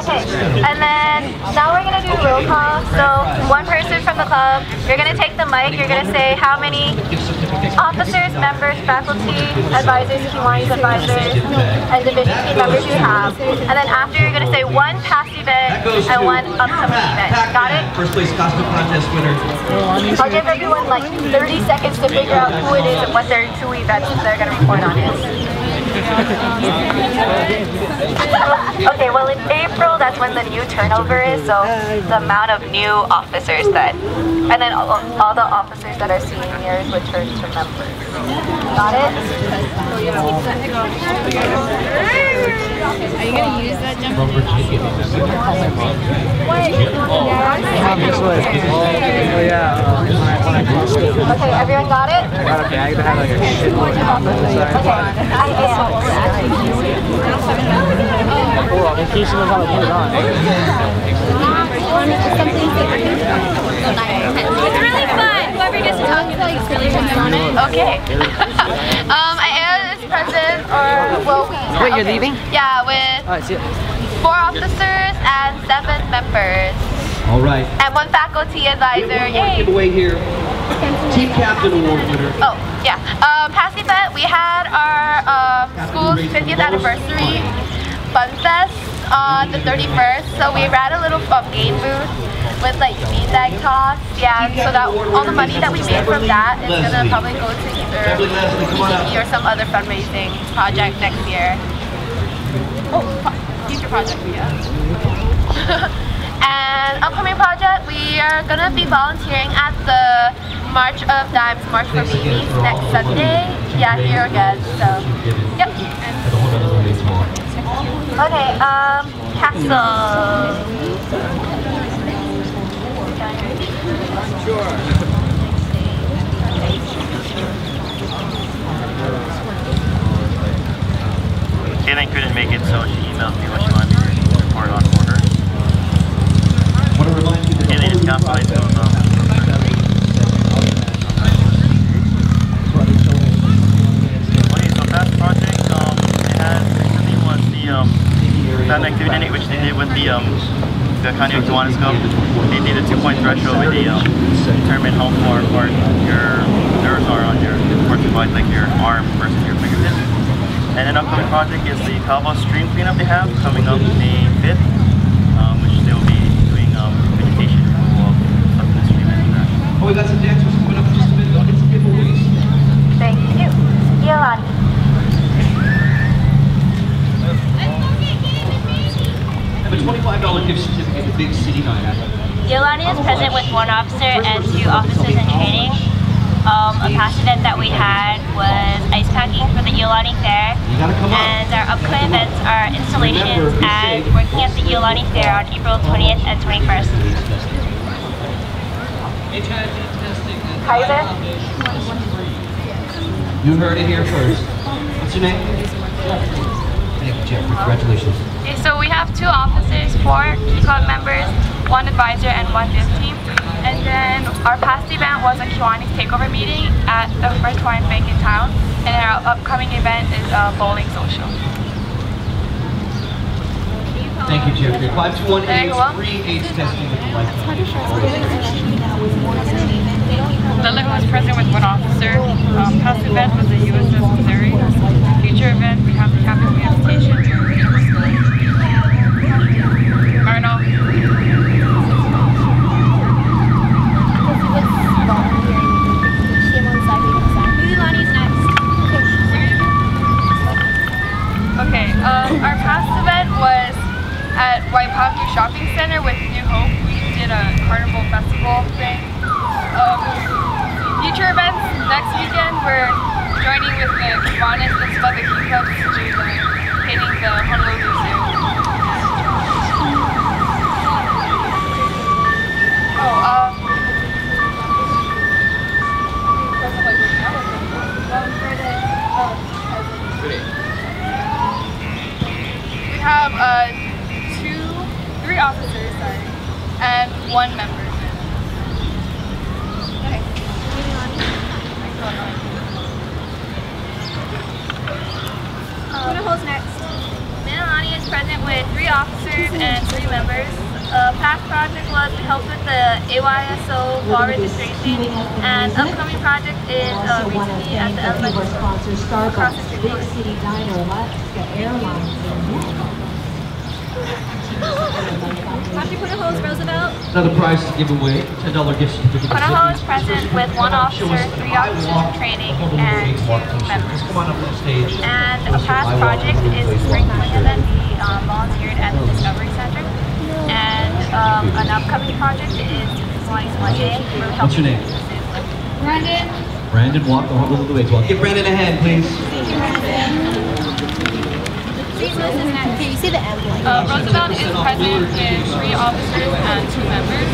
Okay, and then now we're going to do roll call. So one person from the club, you're going to take the mic, you're going to say how many officers, members, faculty, advisors, Kiwanis advisors, and division team members you have. And then after you're going to say one past event and one upcoming event. Got it? First place costume contest winner. I'll give everyone like 30 seconds to figure out who it is and what their two events they're going to report on is. Okay, well in April, that's when the new turnover is, so the amount of new officers that, and then all the officers that are seniors would turn to members. Got it? Are you going to use that jump? Okay, everyone got it? Okay, I gotta have like a shit load of office. In case you know how to put it on. It's really fun. Whoever gets to talk to like really on it. Okay. I am this president, or well, we. Wait, you're leaving? Yeah, with 4 officers and 7 members. All right. And 1 faculty advisor. Yay! Giveaway here. Team Captain Award winner. Oh, yeah. Past event, we had our school's 50th anniversary Fun Fest on the 31st. So we ran a little game booth with like beanbag toss. Yeah, so that all the money that we made from that is gonna probably go to either PE or some other fundraising project next year. Oh, future project, yeah. And upcoming project, we are gonna be volunteering at the March of Dimes, March for Babies next Sunday. Yeah, here again. So, yep. Okay, castle. Kaylin couldn't make it, so she emailed me what she wanted me to report on for her. Kaylin is confident to so past project they had recently was the fan activity night, which they did with the County of Kiwanis Cup. They did a 2-point threshold with the determine how far apart your nerves are on your sports device, like your arm versus your fingertips. And an upcoming project is the Calvo stream cleanup they have coming up May 5th, which they will be doing vegetation removal of stuff in the stream and that. Oh, we got some dancers coming up in just a minute. I'll get some giveaways. Thank you. Yolani. Have a $25 gift certificate to Big City Night. Yolani is present with 1 officer and 2 officers in training. A past event that we had was ice packing for the Yolani Fair, and our upcoming events are installations and working at the Yolani Fair on April 20th and 21st. Kaiser? You heard it here first. What's your name? Thank you, Jeffrey. Congratulations. Okay, so we have 2 officers, 4 key club members, 1 advisor, and 1 div team. And then our past event was a Kiwanis takeover meeting at the First Hawaiian Bank in town. And then our upcoming event is a bowling social. Thank you, Jeffrey. 521-838 testing with the lifetime. Lila was present with 1 officer. Past event was the USS Missouri. Future event, we have the Captain Station. Arnold. Okay, our past event was at Waipahu Shopping Center with New Hope. We did a carnival festival thing. Future events next weekend, we're joining with the Kiwanis and some other key clubs to do painting the Honolulu Zoo. We have 3 officers, sorry, and 1 member. Okay. Who holds next? Iolani is present with 3 officers and 3 members. Past project was to help with the AYSO fall registration, and upcoming project is recently at the elementary school across the street. Big City Diner, Alaska Airlines, After Punahou is Roosevelt. Another prize to give away, $10 gift certificate. Punahou is present with 1 officer, 3 officers in training, and 2 members. Come on up on the stage. And a past project is the spring fling event. We volunteered at the Discovery Center. And an upcoming project is Monday. What's your name? Brandon. Brandon, walk the whole the way. Give Brandon a hand, please. Okay, you see the emblem. Roosevelt is present with 3 officers and 2 members.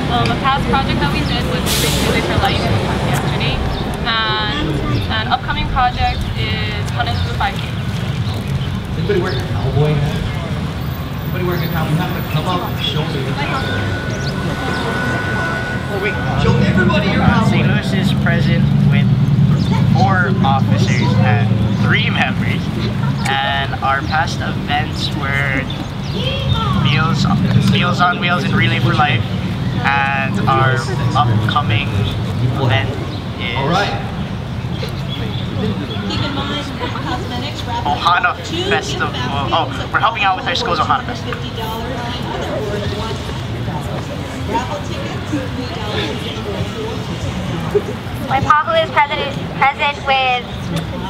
A past project that we did was Big Music for Life yesterday. And an upcoming project is Honolulu 5K. Anybody wearing a cowboy hat? Anybody wearing a cowboy hat? Come up and show me the cowboy. Show everybody your cowboy. St. Louis is present with 4 officers and 3 members. And our past events were Meals on Wheels and Relay for Life. And our upcoming event is Ohana Festival. Oh, we're helping out with our school's Ohana Festival. My Pahu is present with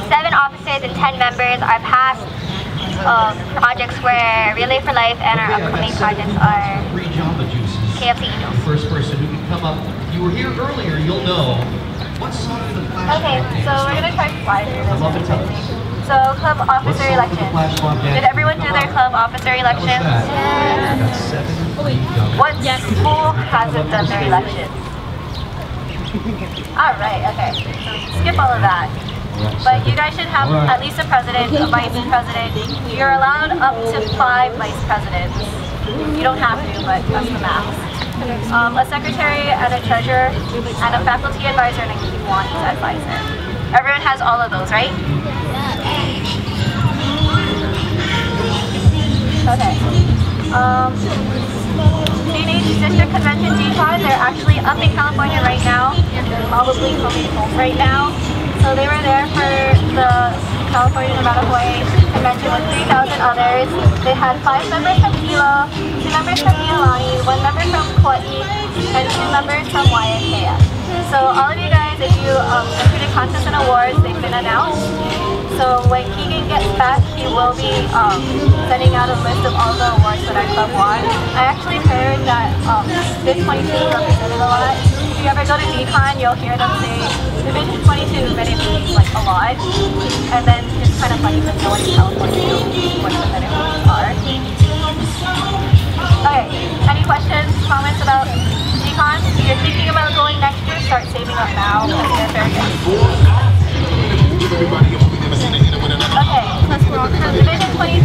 7 officers and 10 members. Our past projects were Relay for Life, and our upcoming projects are KFC Angels. First person who can come up. If you were here earlier, you'll know. What song of the flash Okay, so we're going to try to fly through this. Love it, tell us. So, club officer elections. Did everyone do their club officer elections? What school hasn't done their elections? Alright, okay. So skip all of that. But you guys should have at least a president, a vice president. You're allowed up to 5 vice presidents. You don't have to, but that's the max. A secretary and a treasurer, and a faculty advisor and a Kiwanis advisor. Everyone has all of those, right? Okay. Teenage District Convention DCON, they're actually up in California right now. They're probably coming home right now. So they were there for the California Nevada Hawaii Convention with 3,000 others. They had 5 members from Hilo, 2 members from Iolani, 1 member from Kauai, and 2 members from YMKS. So all of you guys, if you entered contests and awards, they've been announced. So when Keegan gets back, he will be sending out a list of all the awards that our club won. I actually heard that this 22 represented a lot. If you ever go to DCON, you'll hear them say Division 22 minute means like a lot. And then it's kind of funny because no one in California knows what the minute means are. Okay, any questions, comments about DCON? If you're thinking about going next year, start saving up now because they're very good. Okay, so Division 22,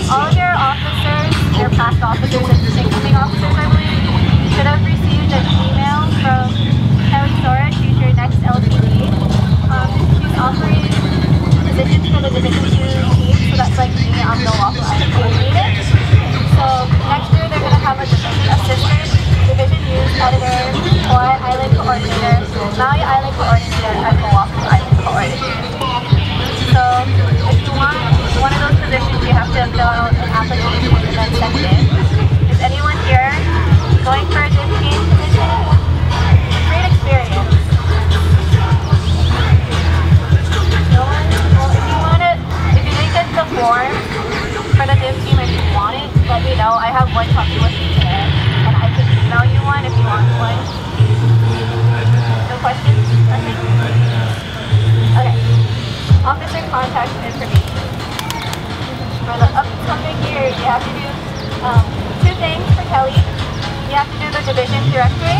all of your officers, your past officers and incoming officers, I believe, should have received an email from Kelly Sora, who's your next LTD. She's offering positions for the Division 2 team, so that's like me, I'm no Oahu coordinated. So next year they're going to have a division assistant, division news editor, Hawaii Island coordinator, Maui Island coordinator, and Oahu Island coordinator. So if you want one of those positions, you have to fill out an application and then send it in. Is anyone here going for a div team position? Great experience. No one? Well, if you didn't get the form for the div team, if you want it, let me know. I have one copy with me today, and I can email you one if you want one. No questions? Nothing? Okay. Officer contact information. For the upcoming year, you have to do 2 things for Kelly. You have to do the division directory.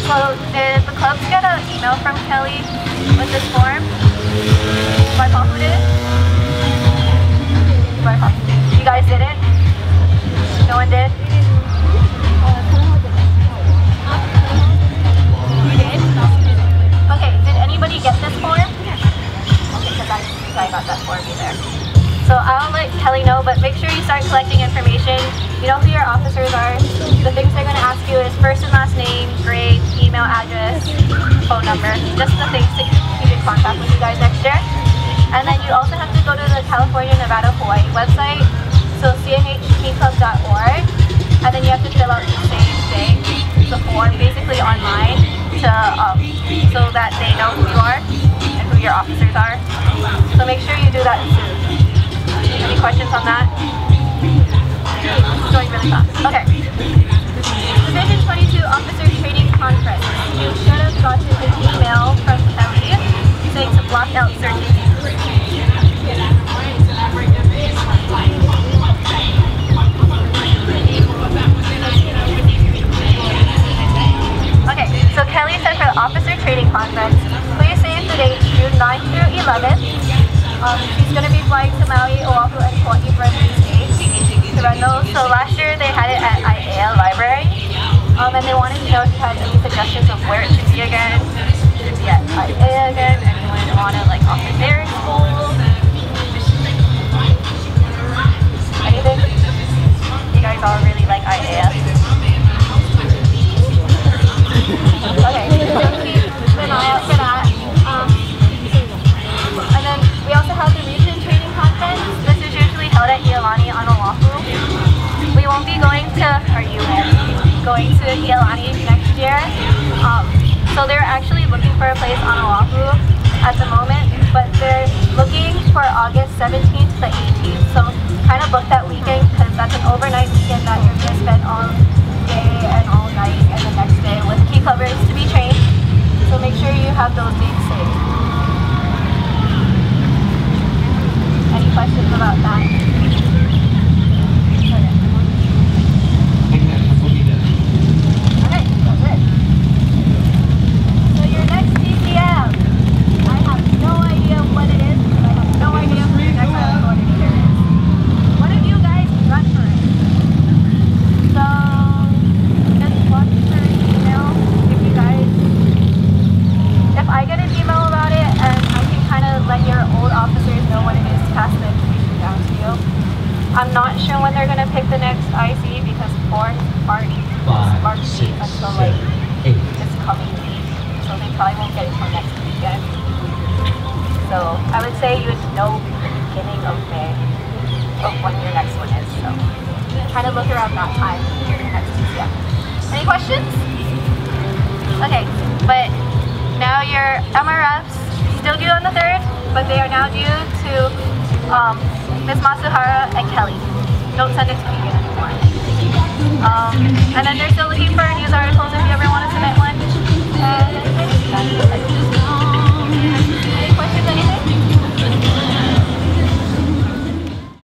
So did the clubs get an email from Kelly with this form? My Pahu did it? You guys didn't? No one did? You did? Okay, did anybody get this form? Okay, because I got that form either. So I'll let collecting information. You know who your officers are. The things they're going to ask you is first and last name, grade, email address, phone number. Just the things to keep in contact with you guys next year. And then you also have to go to the California, Nevada, Hawaii website, so cnhkclub.org, and then you have to fill out the same thing, the form, basically online, to so that they know who you are and who your officers are. So make sure you do that soon. Any questions on that? It's going really fast. Okay. Division 22 Officer Training Conference. You should have gotten an email from Kelly saying to block out certain things. Okay, so Kelly said for the Officer Training Conference, please save the date June 9th through 11th. She's going to be flying to Maui, Oahu, and Hawaii for a few days to run those. So last year they had it at IAEA Library, and they wanted to know if you had any suggestions of where it should be again. Should it be at IAEA again? Anyone want to like offer their school? Anything? You guys all really like IAEA. Okay, so keep an eye out for that. And then we also have the Region Training Conference. This is usually held at Iolani on Oahu. We won't be going to, or you will be going to Iolani next year. So they're actually looking for a place on Oahu at the moment, but they're looking for August 17th to the 18th. So kind of book that weekend because that's an overnight weekend that you're going to spend all day and all night and the next day with key clubbers to be trained. So make sure you have those dates saved. Any questions about that? Okay, that's it. So your next DCM, I have no idea what it is, but I have no idea who your next coordinator is. What have you guys run for it? So just watch your email if you guys, if I get an email about it and I can kind of let your old officers know what it is to pass the information down to you. I'm not sure when they're going to pick the next IC because 4th March until like this coming week. So they probably won't get it till next weekend. So I would say you would know beginning of May of when your next one is. So kind of look around that time for your next DCM. Any questions? Okay, but now your MRFs still due on the 3rd, but they are now due to Ms. Masuhara and Kelly. Don't send it to me anymore. And then there's still